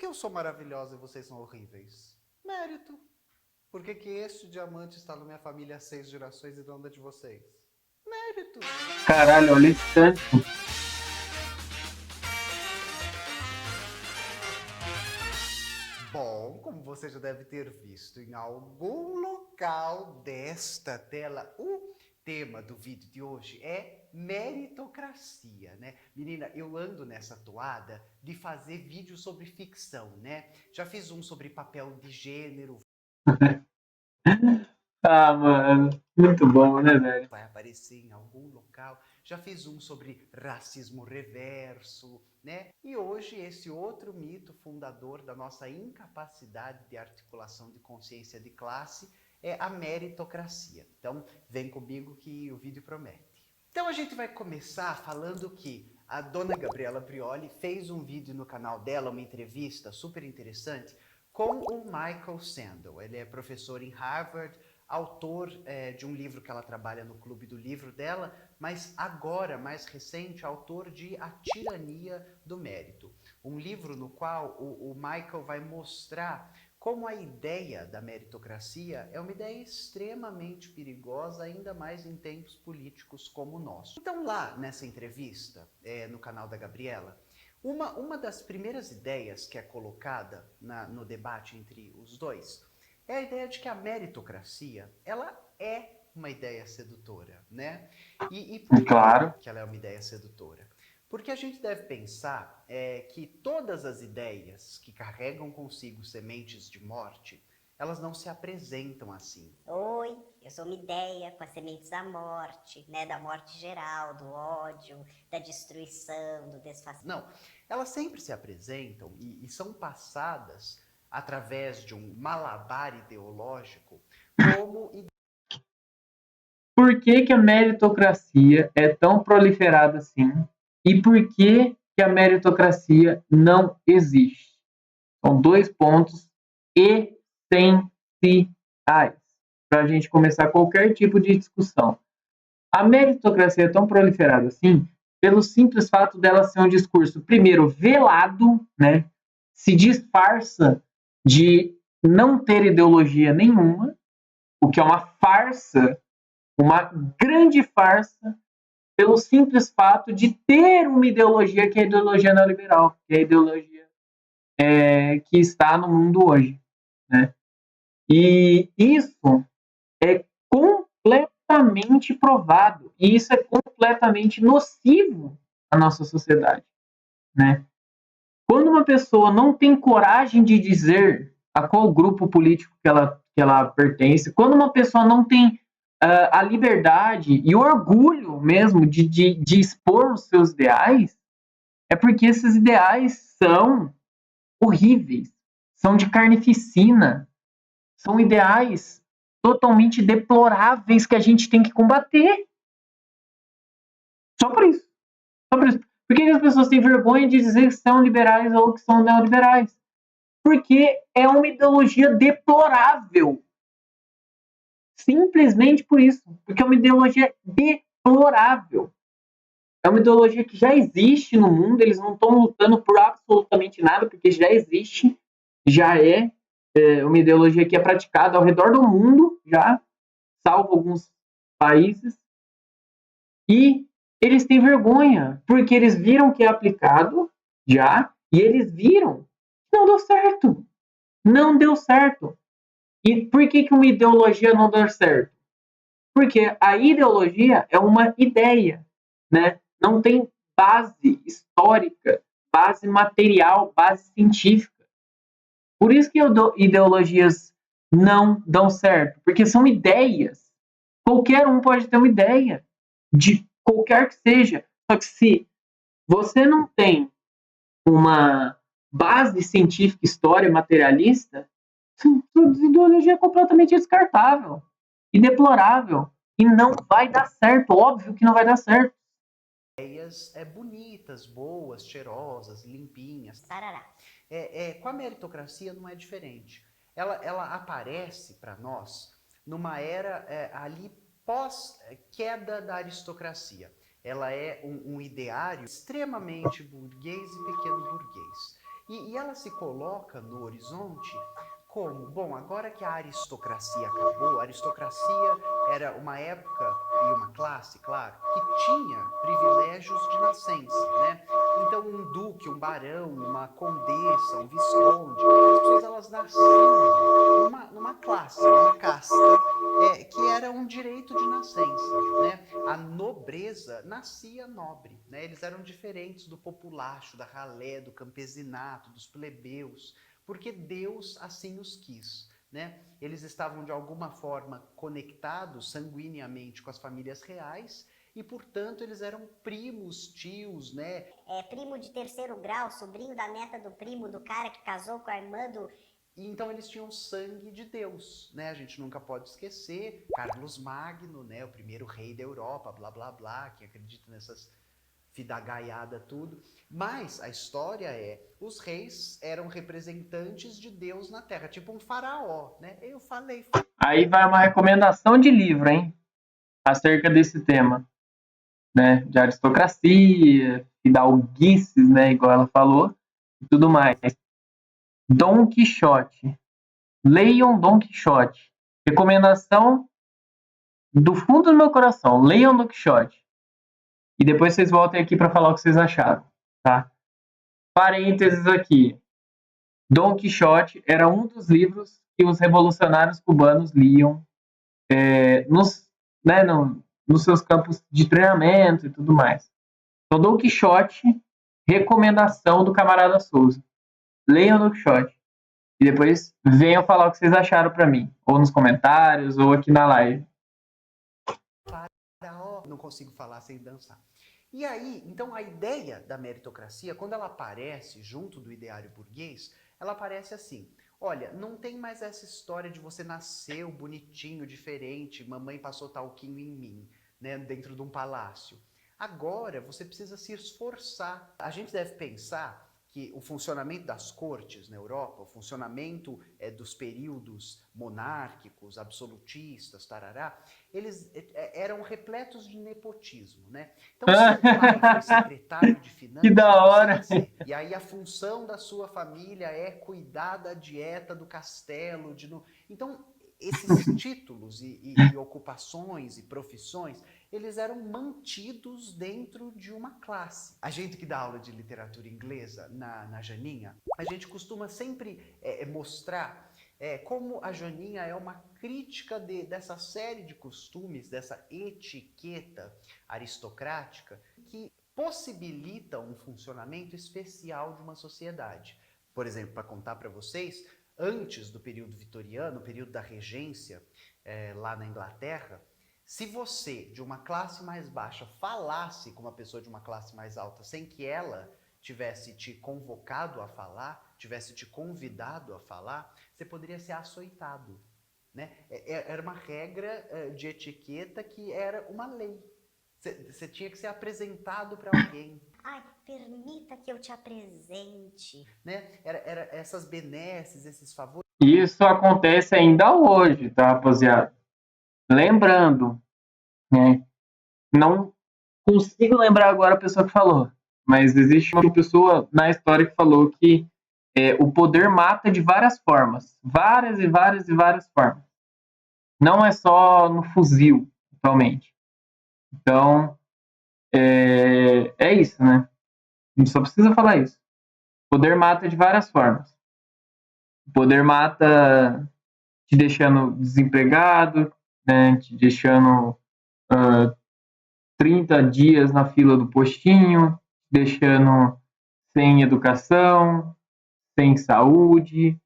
eu sou maravilhosa e vocês são horríveis? Mérito. Por que que este diamante está na minha família há 6 gerações e não da de vocês? Mérito. Caralho, olha esse tanto. Bom, como você já deve ter visto em algum local desta tela, o tema do vídeo de hoje é meritocracia, né? Menina, eu ando nessa toada de fazer vídeo sobre ficção, né? Já fiz um sobre papel de gênero, Ah, mano, muito bom, né, velho? vai aparecer em algum local. Já fiz um sobre racismo reverso, né? E hoje esse outro mito fundador da nossa incapacidade de articulação de consciência de classe é a meritocracia. Então, vem comigo que o vídeo promete. Então a gente vai começar falando que a dona Gabriela Brioli fez um vídeo no canal dela, uma entrevista super interessante, com o Michael Sandel. Ele é professor em Harvard, autor de um livro que ela trabalha no clube do livro dela, mas agora, mais recente, autor de A Tirania do Mérito. Um livro no qual o Michael vai mostrar como a ideia da meritocracia é uma ideia extremamente perigosa, ainda mais em tempos políticos como o nosso. Então lá nessa entrevista, no canal da Gabriela, uma das primeiras ideias que é colocada no debate entre os dois é a ideia de que a meritocracia, ela é uma ideia sedutora, né? E por Claro. que ela é uma ideia sedutora? Porque a gente deve pensar que todas as ideias que carregam consigo sementes de morte, elas não se apresentam assim. Oi, eu sou uma ideia com as sementes da morte, né? Da morte geral, do ódio, da destruição, do desfazimento. Não, elas sempre se apresentam e são passadas através de um malabar ideológico como Por que que a meritocracia é tão proliferada assim? E por que que a meritocracia não existe? São dois pontos essenciais para a gente começar qualquer tipo de discussão. A meritocracia é tão proliferada assim pelo simples fato dela ser um discurso, primeiro, velado, né? Se disfarça de não ter ideologia nenhuma, o que é uma farsa, uma grande farsa, pelo simples fato de ter uma ideologia que é a ideologia neoliberal, que é a ideologia que está no mundo hoje, né? E isso é completamente provado, e isso é completamente nocivo à nossa sociedade, né? Quando uma pessoa não tem coragem de dizer a qual grupo político que ela pertence, quando uma pessoa não tem a liberdade e o orgulho mesmo de expor os seus ideais, é porque esses ideais são horríveis, são de carnificina, são ideais totalmente deploráveis que a gente tem que combater. Só por isso. Só por isso. Por que as pessoas têm vergonha de dizer que são liberais ou que são neoliberais? Porque é uma ideologia deplorável. Simplesmente por isso. Porque é uma ideologia deplorável. É uma ideologia que já existe no mundo, eles não estão lutando por absolutamente nada, porque já existe, já é uma ideologia que é praticada ao redor do mundo, já, salvo alguns países, e eles têm vergonha, porque eles viram que é aplicado já, e eles viram que não deu certo. Não deu certo. E por que que uma ideologia não deu certo? Porque a ideologia é uma ideia, né? Não tem base histórica, base material, base científica. Por isso que ideologias não dão certo, porque são ideias. Qualquer um pode ter uma ideia, de qualquer que seja. Só que se você não tem uma base científica, história materialista, sua ideologia é completamente descartável e deplorável. E não vai dar certo, óbvio que não vai dar certo. ideias bonitas, boas, cheirosas, limpinhas. Sarará. Com a meritocracia não é diferente. Ela aparece para nós numa era ali pós-queda da aristocracia. Ela é um ideário extremamente burguês e pequeno burguês. E ela se coloca no horizonte como, bom, agora que a aristocracia acabou, a aristocracia era uma época e uma classe, claro, que tinha privilégios de nascença, né? Então, um duque, um barão, uma condessa, um visconde, as pessoas elas nasciam numa classe, numa casta, que era um direito de nascença, né? A nobreza nascia nobre, né? Eles eram diferentes do populacho, da ralé, do campesinato, dos plebeus, porque Deus assim os quis, né? Eles estavam de alguma forma conectados sanguineamente com as famílias reais e, portanto, eles eram primos, tios, né? Primo de terceiro grau, sobrinho da neta do primo do cara que casou com a irmã do... E então eles tinham sangue de Deus, né? A gente nunca pode esquecer Carlos Magno, né? O primeiro rei da Europa, blá blá blá, quem acredita nessas fidagaiada tudo. Mas a história é, os reis eram representantes de Deus na Terra, tipo um faraó, né? Eu falei. Aí vai uma recomendação de livro, hein? Acerca desse tema, né? De aristocracia, fidalguices, né? Igual ela falou, e tudo mais. Dom Quixote. Leiam Dom Quixote. Recomendação do fundo do meu coração. Leiam Dom Quixote. E depois vocês voltem aqui para falar o que vocês acharam, tá? Parênteses aqui. Dom Quixote era um dos livros que os revolucionários cubanos liam nos seus campos de treinamento e tudo mais. Então, Dom Quixote, recomendação do camarada Souza. Leiam Dom Quixote. E depois venham falar o que vocês acharam para mim. Ou nos comentários, ou aqui na live. Não consigo falar sem dançar. E aí, então a ideia da meritocracia, quando ela aparece junto do ideário burguês, ela aparece assim: olha, não tem mais essa história de você nasceu bonitinho, diferente, mamãe passou talquinho em mim, né, dentro de um palácio. Agora você precisa se esforçar. A gente deve pensar que o funcionamento das cortes na Europa, o funcionamento dos períodos monárquicos, absolutistas, tarará, eles eram repletos de nepotismo, né? Então, se o pai foi secretário de finanças, que da hora! e aí a função da sua família é cuidar da dieta do castelo, então esses títulos e ocupações e profissões, eles eram mantidos dentro de uma classe. A gente que dá aula de literatura inglesa na Janinha, a gente costuma sempre mostrar como a Janinha é uma crítica dessa série de costumes, dessa etiqueta aristocrática que possibilita um funcionamento especial de uma sociedade. Por exemplo, para contar para vocês, antes do período vitoriano, o período da regência lá na Inglaterra, se você, de uma classe mais baixa, falasse com uma pessoa de uma classe mais alta sem que ela tivesse te convocado a falar, tivesse te convidado a falar, você poderia ser açoitado, né? Era uma regra de etiqueta que era uma lei. Você tinha que ser apresentado para alguém. Ai, permita que eu te apresente. Né? Era essas benesses, esses favores. Isso acontece ainda hoje, tá, rapaziada? Lembrando, né? Não consigo lembrar agora a pessoa que falou, mas existe uma pessoa na história que falou que o poder mata de várias formas. Várias e várias e várias formas. Não é só no fuzil, atualmente. Então, é isso, né? Não só precisa falar isso. O poder mata de várias formas. O poder mata te deixando desempregado, né? Te deixando 30 dias na fila do postinho, te deixando sem educação, sem saúde,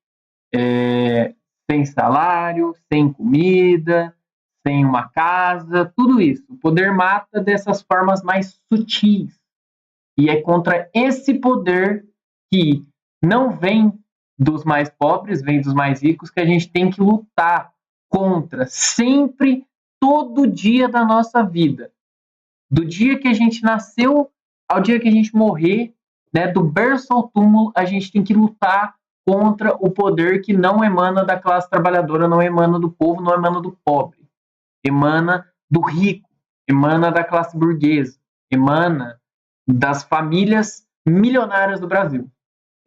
sem salário, sem comida, sem uma casa, tudo isso. O poder mata dessas formas mais sutis. E é contra esse poder que não vem dos mais pobres, vem dos mais ricos, que a gente tem que lutar contra, sempre, todo dia da nossa vida. Do dia que a gente nasceu ao dia que a gente morrer, né, do berço ao túmulo, a gente tem que lutar contra o poder que não emana da classe trabalhadora, não emana do povo, não emana do pobre. Emana do rico, emana da classe burguesa, emana das famílias milionárias do Brasil.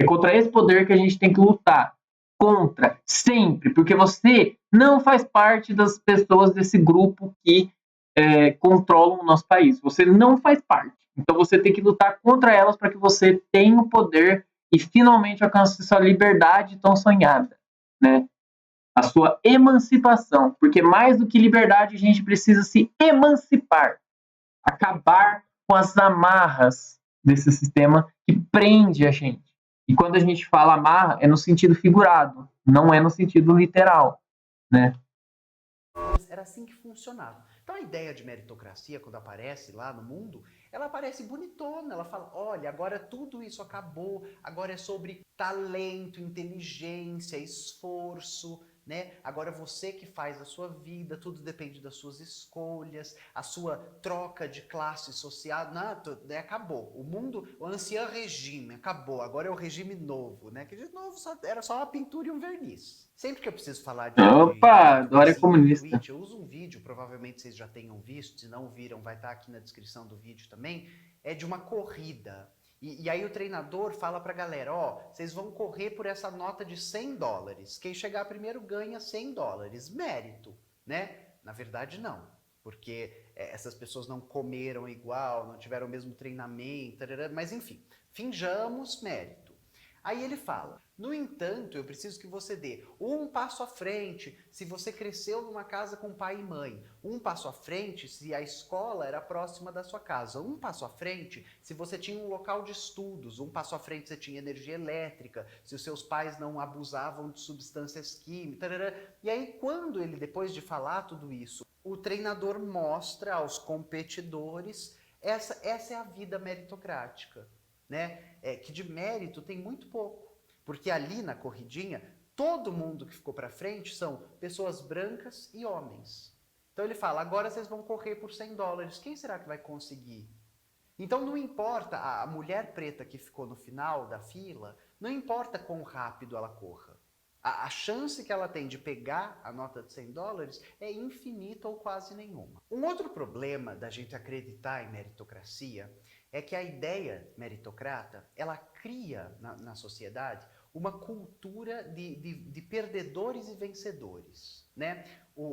É contra esse poder que a gente tem que lutar. Contra, sempre, porque você não faz parte das pessoas desse grupo que controlam o nosso país. Você não faz parte. Então você tem que lutar contra elas para que você tenha o poder e finalmente alcance sua liberdade tão sonhada, né? A sua emancipação, porque mais do que liberdade a gente precisa se emancipar, acabar com as amarras desse sistema que prende a gente. E quando a gente fala amarra, é no sentido figurado, não é no sentido literal, né? Era assim que funcionava. Então a ideia de meritocracia, quando aparece lá no mundo, ela aparece bonitona. Ela fala: olha, agora tudo isso acabou, agora é sobre talento, inteligência, esforço, né? Agora você que faz a sua vida, tudo depende das suas escolhas, a sua troca de classe social. Não, acabou. O mundo, o ancien regime, acabou. Agora é o regime novo, né? Que de novo era só uma pintura e um verniz. Sempre que eu preciso falar de Opa, Dória meritocracia aqui no comunista. Twitch, eu uso um vídeo, provavelmente vocês já tenham visto, se não viram, vai estar aqui na descrição do vídeo também, é de uma corrida. E aí o treinador fala pra galera, ó, vocês vão correr por essa nota de $100. Quem chegar primeiro ganha $100. Mérito, né? Na verdade, não. Porque essas pessoas não comeram igual, não tiveram o mesmo treinamento, mas enfim, finjamos mérito. Aí ele fala, no entanto, eu preciso que você dê um passo à frente se você cresceu numa casa com pai e mãe, um passo à frente se a escola era próxima da sua casa, um passo à frente se você tinha um local de estudos, um passo à frente se você tinha energia elétrica, se os seus pais não abusavam de substâncias químicas, e aí quando ele, depois de falar tudo isso, o treinador mostra aos competidores, essa é a vida meritocrática. Né? Que de mérito tem muito pouco, porque ali na corridinha, todo mundo que ficou para frente são pessoas brancas e homens. Então ele fala, agora vocês vão correr por $100, quem será que vai conseguir? Então não importa, a mulher preta que ficou no final da fila, não importa quão rápido ela corra. A chance que ela tem de pegar a nota de $100 é infinita ou quase nenhuma. Um outro problema da gente acreditar em meritocracia é que a ideia meritocrata, ela cria na sociedade uma cultura de perdedores e vencedores, né?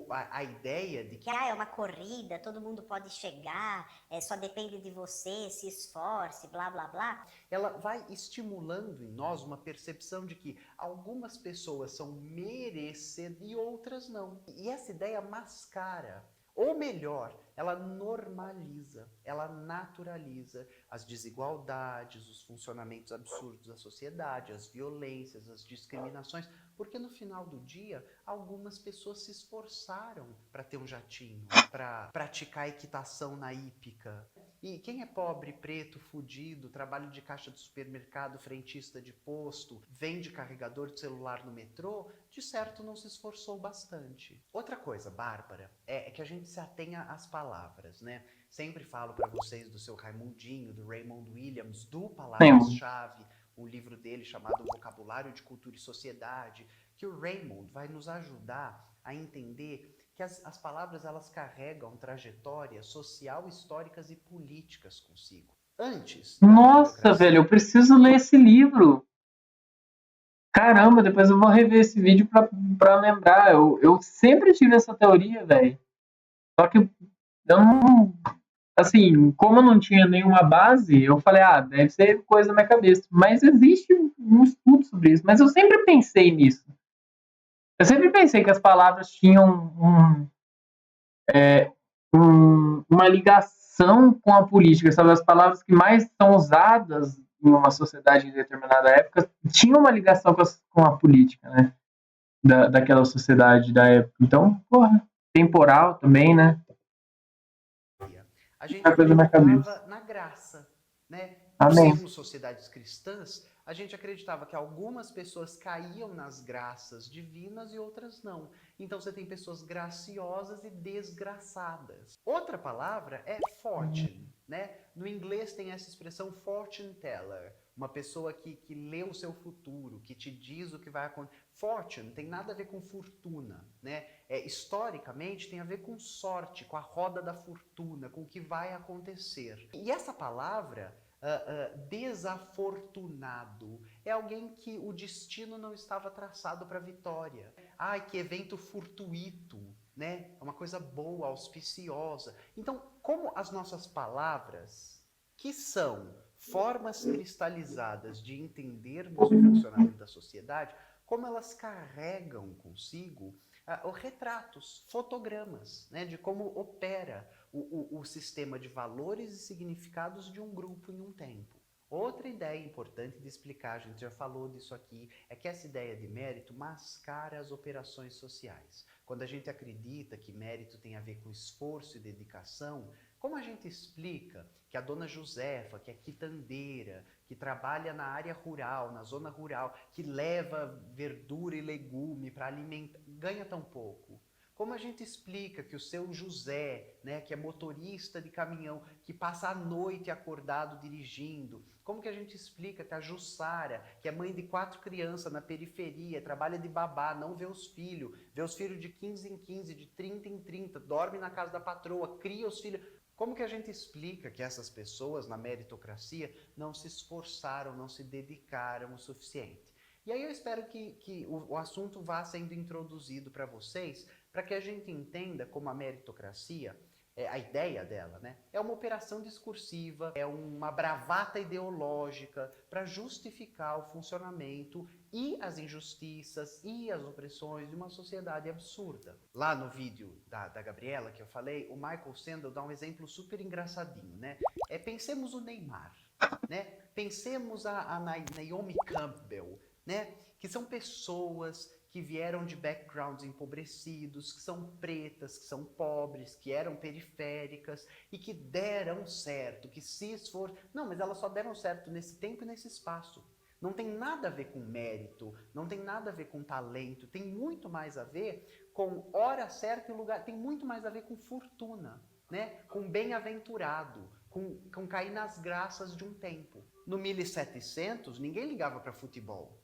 A ideia de que é uma corrida, todo mundo pode chegar, só depende de você, se esforce, blá blá blá. Ela vai estimulando em nós uma percepção de que algumas pessoas são merecedoras e outras não. E essa ideia mascara, ou melhor, ela normaliza, ela naturaliza as desigualdades, os funcionamentos absurdos da sociedade, as violências, as discriminações, porque no final do dia, algumas pessoas se esforçaram para ter um jatinho, para praticar equitação na hípica. E quem é pobre, preto, fudido, trabalha de caixa de supermercado, frentista de posto, vende carregador de celular no metrô, de certo não se esforçou bastante. Outra coisa, Bárbara, é que a gente se atenha às palavras, né? Sempre falo para vocês do seu Raimundinho, do Raymond Williams, do Palavras-Chave, um livro dele chamado Vocabulário de Cultura e Sociedade, que o Raymond vai nos ajudar a entender que as palavras elas carregam trajetórias social, históricas e políticas consigo. Antes da Nossa, velho, eu preciso ler esse livro. Caramba, depois eu vou rever esse vídeo pra lembrar. Eu sempre tive essa teoria, velho. Só que eu não. Assim, como eu não tinha nenhuma base, eu falei, deve ser coisa na minha cabeça. Mas existe um estudo sobre isso. Mas eu sempre pensei nisso. Eu sempre pensei que as palavras tinham uma ligação com a política, sabe? As palavras que mais são usadas em uma sociedade em determinada época tinham uma ligação com a política, né? Daquela sociedade da época. Então, porra, temporal também, né? A gente Muita coisa na cabeça. acreditava na graça, né? Por Amém. sermos sociedades cristãs, a gente acreditava que algumas pessoas caíam nas graças divinas e outras não. Então você tem pessoas graciosas e desgraçadas. Outra palavra é fortune, né? No inglês tem essa expressão fortune teller. uma pessoa que lê o seu futuro, que te diz o que vai acontecer. Fortune tem nada a ver com fortuna, né? Historicamente tem a ver com sorte, com a roda da fortuna, com o que vai acontecer. E essa palavra, desafortunado, é alguém que o destino não estava traçado para a vitória. Ai, que evento fortuito, né? É uma coisa boa, auspiciosa. Então, como as nossas palavras, que são formas cristalizadas de entendermos o funcionamento da sociedade, como elas carregam consigo retratos, fotogramas, né, de como opera o sistema de valores e significados de um grupo em um tempo. Outra ideia importante de explicar, a gente já falou disso aqui, é que essa ideia de mérito mascara as operações sociais. Quando a gente acredita que mérito tem a ver com esforço e dedicação, como a gente explica que a dona Josefa, que é quitandeira, que trabalha na área rural, na zona rural, que leva verdura e legume para alimentar, ganha tão pouco? Como a gente explica que o seu José, né, que é motorista de caminhão, que passa a noite acordado dirigindo, como que a gente explica que a Jussara, que é mãe de 4 crianças na periferia, trabalha de babá, não vê os filhos de 15 em 15, de 30 em 30, dorme na casa da patroa, cria os filhos. Como que a gente explica que essas pessoas, na meritocracia, não se esforçaram, não se dedicaram o suficiente? E aí eu espero que o assunto vá sendo introduzido para vocês, para que a gente entenda como a meritocracia, a ideia dela, né, é uma operação discursiva, é uma bravata ideológica para justificar o funcionamento e as injustiças e as opressões de uma sociedade absurda. Lá no vídeo da Gabriela que eu falei, o Michael Sandel dá um exemplo super engraçadinho, né? Pensemos o Neymar, né? Pensemos a Naomi Campbell, né? Que são pessoas que vieram de backgrounds empobrecidos, que são pretas, que são pobres, que eram periféricas e que deram certo, que se esforçaram. Não, mas elas só deram certo nesse tempo e nesse espaço. Não tem nada a ver com mérito, não tem nada a ver com talento, tem muito mais a ver com hora certa e lugar, tem muito mais a ver com fortuna, né? Com bem-aventurado, com cair nas graças de um tempo. No 1700, ninguém ligava para futebol.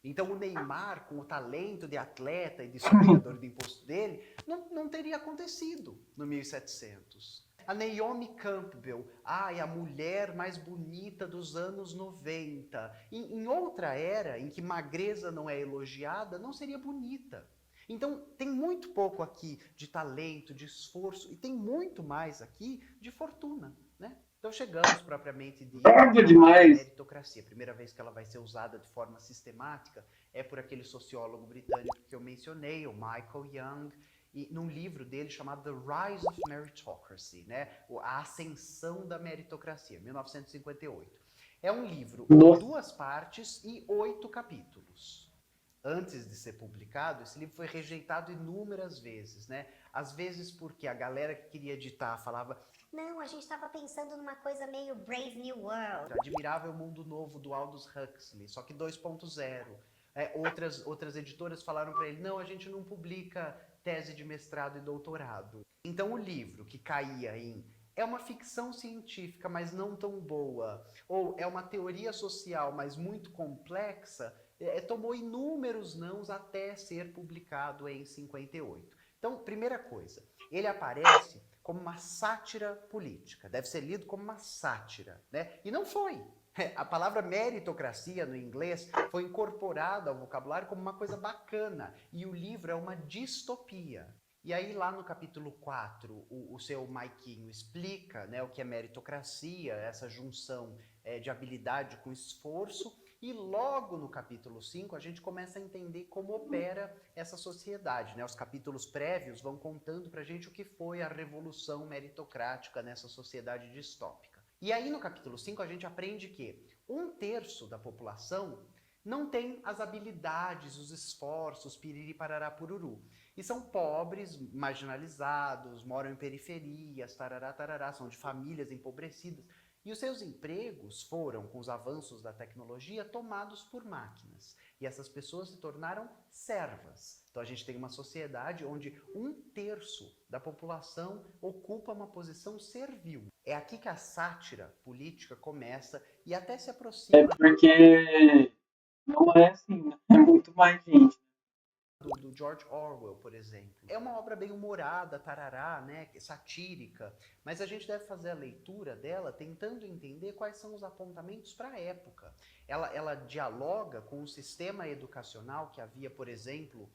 Então o Neymar, com o talento de atleta e de sonegador do imposto dele, não teria acontecido no 1700. A Naomi Campbell, a mulher mais bonita dos anos 90. Em outra era, em que magreza não é elogiada, não seria bonita. Então tem muito pouco aqui de talento, de esforço, e tem muito mais aqui de fortuna, né? Então chegamos propriamente dito à meritocracia. A primeira vez que ela vai ser usada de forma sistemática é por aquele sociólogo britânico que eu mencionei, o Michael Young, e num livro dele chamado The Rise of Meritocracy, né? A Ascensão da Meritocracia, 1958. É um livro em 2 partes e 8 capítulos. Antes de ser publicado, esse livro foi rejeitado inúmeras vezes, né? Às vezes porque a galera que queria editar falava: não, a gente estava pensando numa coisa meio Brave New World. Admirável Mundo Novo do Aldous Huxley, só que 2.0. Outras editoras falaram para ele: não, a gente não publica tese de mestrado e doutorado. Então o livro que caía em é uma ficção científica, mas não tão boa, ou é uma teoria social, mas muito complexa, tomou inúmeros nãos até ser publicado em 58. Então, primeira coisa, ele aparece como uma sátira política, deve ser lido como uma sátira, né? E não foi. A palavra meritocracia no inglês foi incorporada ao vocabulário como uma coisa bacana, e o livro é uma distopia. E aí lá no capítulo 4, o seu Maiquinho explica, né, o que é meritocracia, essa junção de habilidade com esforço, e logo no capítulo 5 a gente começa a entender como opera essa sociedade, né? Os capítulos prévios vão contando pra gente o que foi a revolução meritocrática nessa sociedade distópica. E aí no capítulo 5 a gente aprende que 1/3 da população não tem as habilidades, os esforços, piriri parará pururu. E são pobres, marginalizados, moram em periferias, tarará, tarará, são de famílias empobrecidas. E os seus empregos foram, com os avanços da tecnologia, tomados por máquinas. E essas pessoas se tornaram servas. Então a gente tem uma sociedade onde 1/3 da população ocupa uma posição servil. É aqui que a sátira política começa e até se aproxima Porque não é assim, né? É muito mais gente. do George Orwell, por exemplo. É uma obra bem humorada, tarará, né, satírica, mas a gente deve fazer a leitura dela tentando entender quais são os apontamentos para a época. Ela dialoga com o sistema educacional que havia, por exemplo,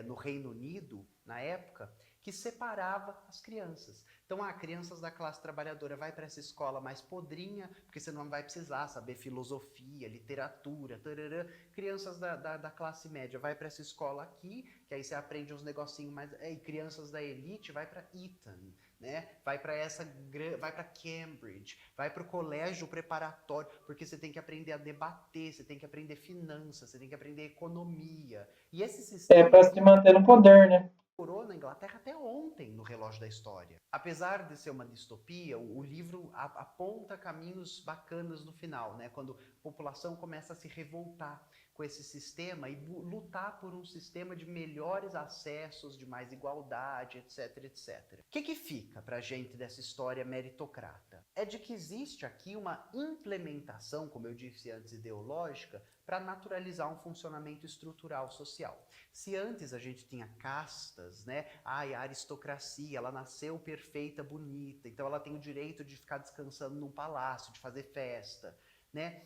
no Reino Unido, na época, que separava as crianças. Então, crianças da classe trabalhadora, vai para essa escola mais podrinha, porque você não vai precisar saber filosofia, literatura, tarará. Crianças da classe média, vai para essa escola aqui, que aí você aprende uns negocinhos mais... E crianças da elite, vai para Eton, né? Vai para Cambridge, vai para o colégio preparatório, porque você tem que aprender a debater, você tem que aprender finanças, você tem que aprender economia. E esse sistema... É para se manter no poder, né? Na Inglaterra até ontem no Relógio da História. Apesar de ser uma distopia, o livro aponta caminhos bacanas no final, né? Quando a população começa a se revoltar com esse sistema e lutar por um sistema de melhores acessos, de mais igualdade, etc, etc. O que fica pra gente dessa história meritocrata? É de que existe aqui uma implementação, como eu disse antes, ideológica, para naturalizar um funcionamento estrutural social. Se antes a gente tinha castas, né? A aristocracia, ela nasceu perfeita, bonita, então ela tem o direito de ficar descansando num palácio, de fazer festa, né?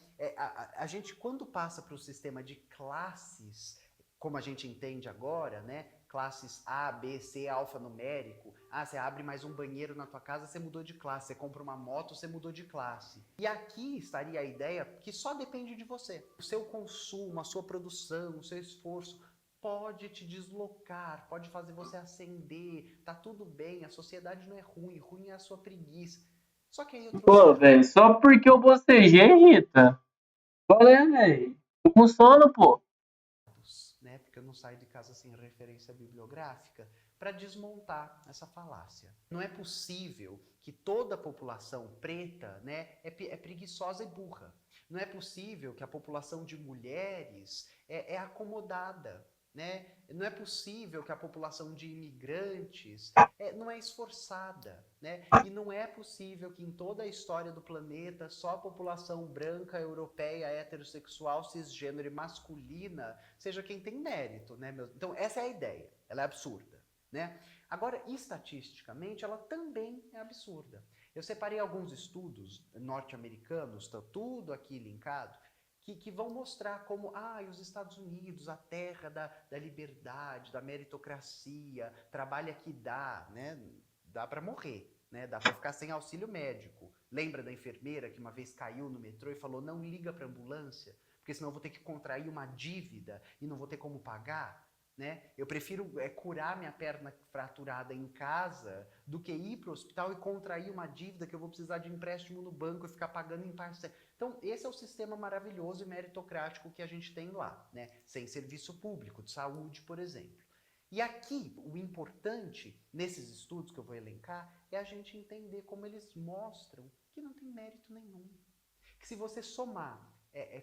A gente, quando passa para o sistema de classes, como a gente entende agora, né? Classes A, B, C, alfanumérico. Você abre mais um banheiro na tua casa, você mudou de classe. Você compra uma moto, você mudou de classe. E aqui estaria a ideia que só depende de você. O seu consumo, a sua produção, o seu esforço pode te deslocar, pode fazer você ascender. Tá tudo bem, a sociedade não é ruim, ruim é a sua preguiça. Só que aí eu trouxe... Pô, velho, só porque eu bocejei, Rita. Qual é, velho? Tô com sono, pô. Né, porque eu não saio de casa sem referência bibliográfica, para desmontar essa falácia. Não é possível que toda a população preta, né, é preguiçosa e burra. Não é possível que a população de mulheres é acomodada. Né? Não é possível que a população de imigrantes não é esforçada. Né? E não é possível que em toda a história do planeta só a população branca, europeia, heterossexual, cisgênero e masculina seja quem tem mérito. Né? Então essa é a ideia, ela é absurda. Né? Agora, estatisticamente, ela também é absurda. Eu separei alguns estudos norte-americanos, está tudo aqui linkado, que vão mostrar como os Estados Unidos, a terra da liberdade, da meritocracia, trabalha que dá, né? Dá para morrer, né? Dá para ficar sem auxílio médico. Lembra da enfermeira que uma vez caiu no metrô e falou, não liga para ambulância, porque senão eu vou ter que contrair uma dívida e não vou ter como pagar? Né? Eu prefiro curar minha perna fraturada em casa do que ir para o hospital e contrair uma dívida que eu vou precisar de empréstimo no banco e ficar pagando em parcela. Então, esse é o sistema maravilhoso e meritocrático que a gente tem lá, né? Sem serviço público, de saúde, por exemplo. E aqui, o importante, nesses estudos que eu vou elencar, é a gente entender como eles mostram que não tem mérito nenhum. Que se você somar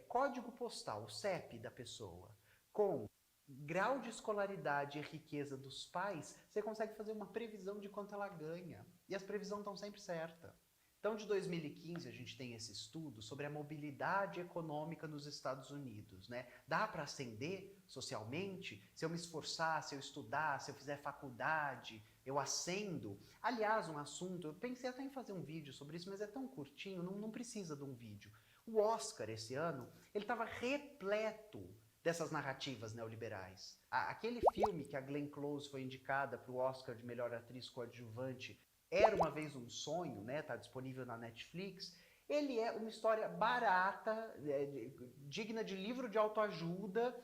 código postal, o CEP da pessoa, com grau de escolaridade e riqueza dos pais, você consegue fazer uma previsão de quanto ela ganha. E as previsões estão sempre certas. Então, de 2015, a gente tem esse estudo sobre a mobilidade econômica nos Estados Unidos. Né? Dá para ascender socialmente? Se eu me esforçar, se eu estudar, se eu fizer faculdade, eu ascendo? Aliás, um assunto, eu pensei até em fazer um vídeo sobre isso, mas é tão curtinho, não precisa de um vídeo. O Oscar, esse ano, ele estava repleto dessas narrativas neoliberais. Aquele filme que a Glenn Close foi indicada para o Oscar de melhor atriz coadjuvante, Era Uma Vez um Sonho, né? Tá disponível na Netflix. Ele é uma história barata, digna de livro de autoajuda.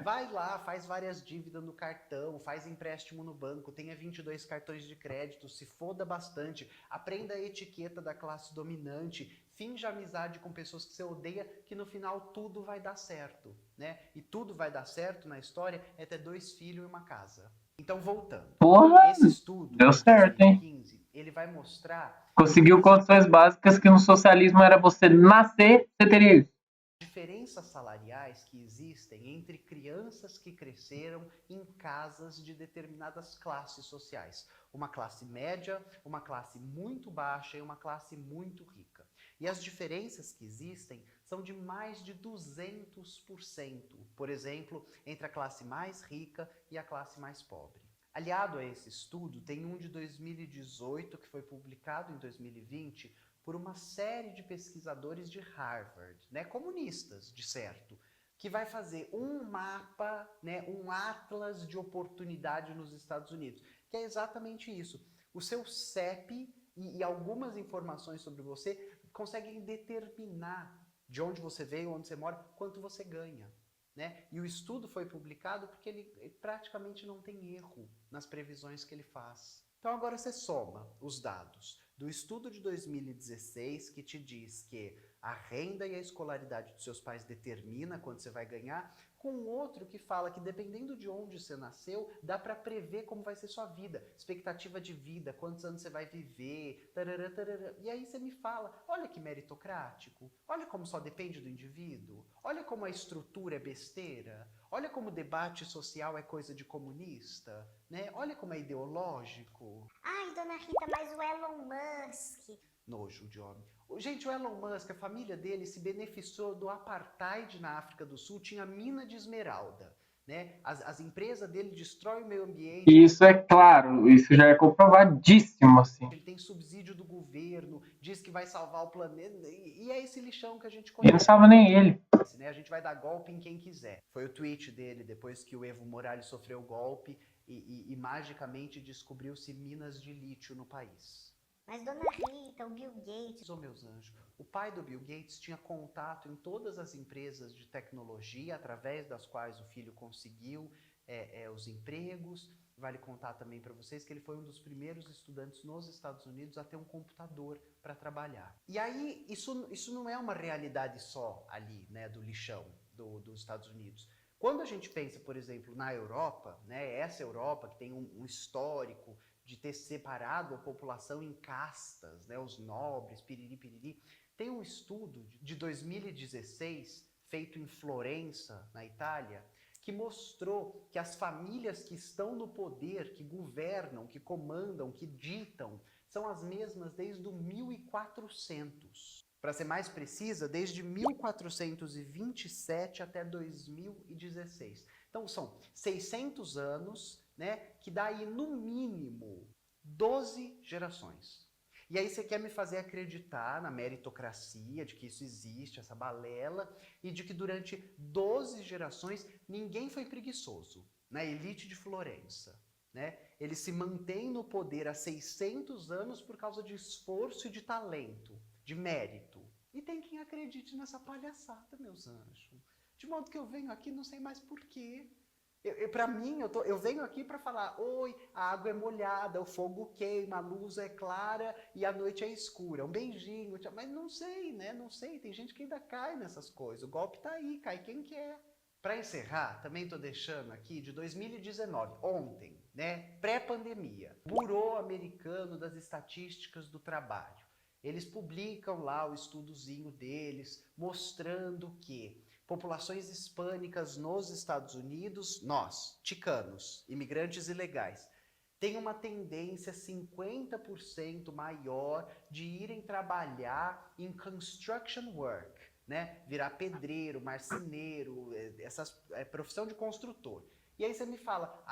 Vai lá, faz várias dívidas no cartão, faz empréstimo no banco, tenha 22 cartões de crédito, se foda bastante, aprenda a etiqueta da classe dominante, finja amizade com pessoas que você odeia, que no final tudo vai dar certo. Né? E tudo vai dar certo na história é ter 2 filhos e uma casa. Então, voltando. Porra, Esse estudo deu de certo, hein? 2015, ele vai mostrar Conseguiu condições básicas que no socialismo era você nascer, você teria isso. diferenças salariais que existem entre crianças que cresceram em casas de determinadas classes sociais. Uma classe média, uma classe muito baixa e uma classe muito rica. E as diferenças que existem são de mais de 200%, por exemplo, entre a classe mais rica e a classe mais pobre. Aliado a esse estudo, tem um de 2018 que foi publicado em 2020 por uma série de pesquisadores de Harvard, né, comunistas, de certo, que vai fazer um mapa, né, um atlas de oportunidade nos Estados Unidos, que é exatamente isso. O seu CEP e algumas informações sobre você conseguem determinar de onde você veio, onde você mora, quanto você ganha. Né? E o estudo foi publicado porque ele praticamente não tem erro nas previsões que ele faz. Então agora você soma os dados do estudo de 2016, que te diz que a renda e a escolaridade dos seus pais determina quanto você vai ganhar, com outro que fala que dependendo de onde você nasceu, dá para prever como vai ser sua vida, expectativa de vida, quantos anos você vai viver, tarará, tarará. E aí você me fala, olha que meritocrático, olha como só depende do indivíduo, olha como a estrutura é besteira, olha como o debate social é coisa de comunista, né? Olha como é ideológico. Ai, dona Rita, mas o Elon Musk. Nojo de homem. Gente, o Elon Musk, a família dele se beneficiou do apartheid na África do Sul, tinha mina de esmeralda. Né? As empresas dele destroem o meio ambiente. E isso é claro, isso já é comprovadíssimo, assim. Ele tem subsídio do governo, diz que vai salvar o planeta, e é esse lixão que a gente E não conhece. salva nem ele. Né? A gente vai dar golpe em quem quiser. Foi o tweet dele depois que o Evo Morales sofreu o golpe e magicamente descobriu-se minas de lítio no país. Mas dona Rita, o Bill Gates... Oh, meus anjos, o pai do Bill Gates tinha contato em todas as empresas de tecnologia através das quais o filho conseguiu os empregos. Vale contar também para vocês que ele foi um dos primeiros estudantes nos Estados Unidos a ter um computador para trabalhar. E aí, isso não é uma realidade só ali, né, do lixão dos Estados Unidos. Quando a gente pensa, por exemplo, na Europa, né, essa Europa que tem um histórico de ter separado a população em castas, né, os nobres, piriri, piriri. Tem um estudo de 2016, feito em Florença, na Itália, que mostrou que as famílias que estão no poder, que governam, que comandam, que ditam, são as mesmas desde o 1400. Para ser mais precisa, desde 1427 até 2016. Então são 600 anos, né, que dá aí no mínimo 12 gerações. E aí você quer me fazer acreditar na meritocracia, de que isso existe, essa balela, e de que durante 12 gerações ninguém foi preguiçoso na elite de Florença. Né? Ele se mantém no poder há 600 anos por causa de esforço e de talento, de mérito. E tem quem acredite nessa palhaçada, meus anjos. De modo que eu venho aqui não sei mais porquê. Para mim, eu venho aqui para falar, oi, a água é molhada, o fogo queima, a luz é clara e a noite é escura. Um beijinho, mas não sei, né? Não sei, tem gente que ainda cai nessas coisas. O golpe tá aí, cai quem quer. Para encerrar, também estou deixando aqui de 2019, ontem, né? Pré-pandemia, Bureau Americano das Estatísticas do Trabalho. Eles publicam lá o estudozinho deles, mostrando que populações hispânicas nos Estados Unidos, nós, ticanos, imigrantes ilegais, tem uma tendência 50% maior de irem trabalhar em construction work, né? Virar pedreiro, marceneiro, profissão de construtor. E aí você me fala,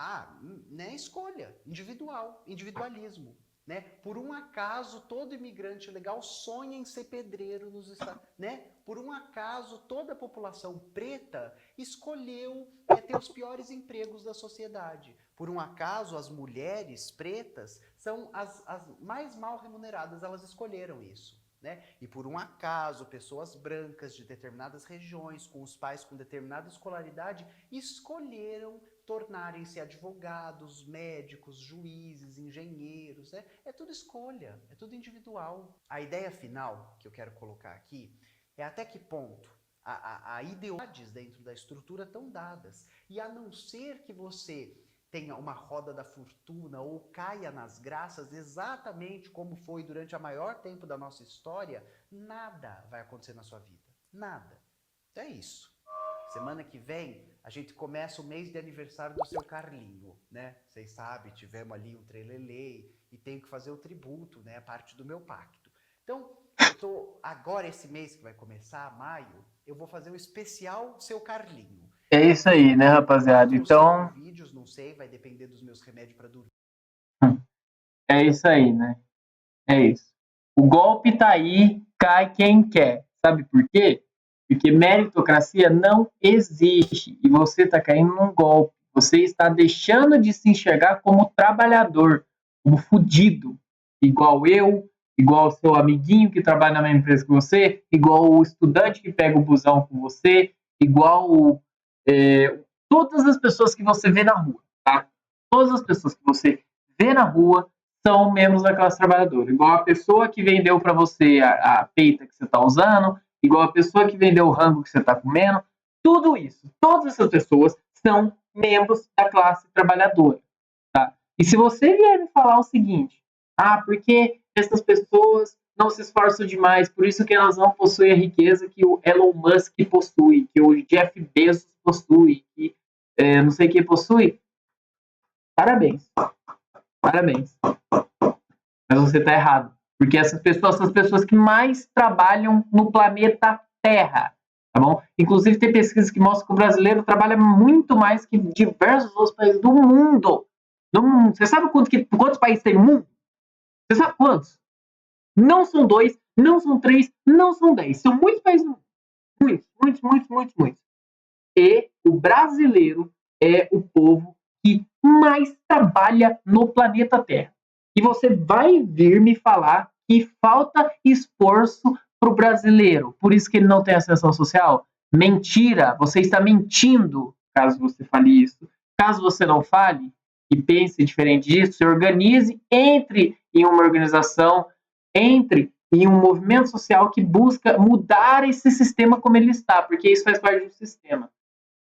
né, escolha, individualismo. Né? Por um acaso, todo imigrante legal sonha em ser pedreiro nos Estados Unidos. Né? Por um acaso, toda a população preta escolheu ter os piores empregos da sociedade. Por um acaso, as mulheres pretas são as mais mal remuneradas, elas escolheram isso. Né? E por um acaso, pessoas brancas de determinadas regiões, com os pais com determinada escolaridade, escolheram tornarem-se advogados, médicos, juízes, engenheiros. É tudo escolha, é tudo individual. A ideia final que eu quero colocar aqui é até que ponto a ideologias dentro da estrutura estão dadas. E a não ser que você tenha uma roda da fortuna ou caia nas graças exatamente como foi durante o maior tempo da nossa história, nada vai acontecer na sua vida. Nada. Então é isso. Semana que vem, a gente começa o mês de aniversário do seu Carlinho, né? Vocês sabem, tivemos ali um trelelê e tenho que fazer o tributo, né? A parte do meu pacto. Então, agora esse mês que vai começar, maio, eu vou fazer um especial seu Carlinho. É isso aí, né, rapaziada? 4 ou Então, 5 vídeos, não sei, vai depender dos meus remédios para dormir. é isso aí, né? É isso. O golpe tá aí, cai quem quer. Sabe por quê? Porque meritocracia não existe e você está caindo num golpe. Você está deixando de se enxergar como trabalhador, como fudido, igual eu, igual o seu amiguinho que trabalha na mesma empresa que você, igual o estudante que pega o busão com você, igual todas as pessoas que você vê na rua, tá? Todas as pessoas que você vê na rua são membros da classe trabalhadora. Igual a pessoa que vendeu para você a peita que você está usando, igual a pessoa que vendeu o rango que você está comendo, tudo isso, todas essas pessoas são membros da classe trabalhadora, tá? E se você vier me falar o seguinte, porque essas pessoas não se esforçam demais, por isso que elas não possuem a riqueza que o Elon Musk possui, que o Jeff Bezos possui, que não sei quem possui, parabéns. Parabéns. Mas você está errado. Porque essas pessoas são as pessoas que mais trabalham no planeta Terra. Tá bom? Inclusive, tem pesquisas que mostram que o brasileiro trabalha muito mais que diversos outros países do mundo. Você sabe quantos países tem no mundo? Você sabe quantos? Não são 2, não são 3, não são 10. São muitos países no mundo. Muitos. E o brasileiro é o povo que mais trabalha no planeta Terra. E você vai vir me falar que falta esforço para o brasileiro, por isso que ele não tem ascensão social? Mentira, você está mentindo, caso você fale isso. Caso você não fale e pense diferente disso, se organize, entre em uma organização, entre em um movimento social que busca mudar esse sistema como ele está, porque isso faz parte do sistema.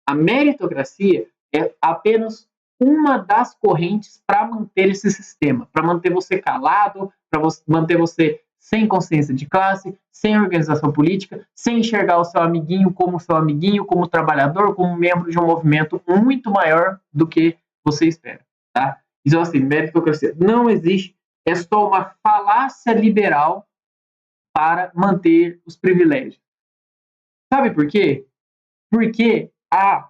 A meritocracia é apenas uma das correntes para manter esse sistema, para manter você calado, para manter você sem consciência de classe, sem organização política, sem enxergar o seu amiguinho, como trabalhador, como membro de um movimento muito maior do que você espera. Tá? Então, assim, meritocracia não existe, é só uma falácia liberal para manter os privilégios. Sabe por quê? Porque a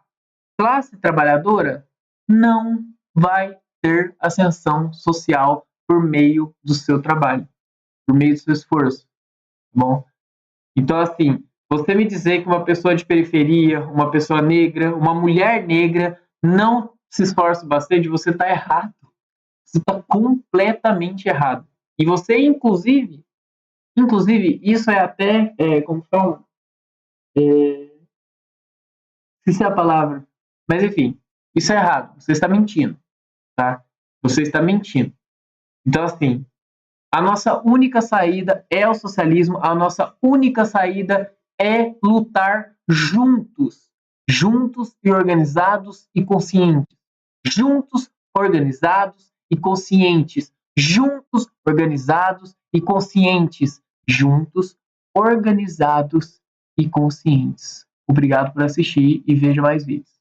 classe trabalhadora não vai ter ascensão social por meio do seu trabalho, por meio do seu esforço, tá bom? Então, assim, você me dizer que uma pessoa de periferia, uma pessoa negra, uma mulher negra não se esforça bastante, você está errado. Você está completamente errado. E você, inclusive, isso é até, como fala? Esqueci a palavra. Mas, enfim, isso é errado. Você está mentindo, tá? Você está mentindo. Então, assim, a nossa única saída é o socialismo, a nossa única saída é lutar juntos. Juntos e organizados e conscientes. Juntos, organizados e conscientes. Juntos, organizados e conscientes. Juntos, organizados e conscientes. Obrigado por assistir e veja mais vídeos.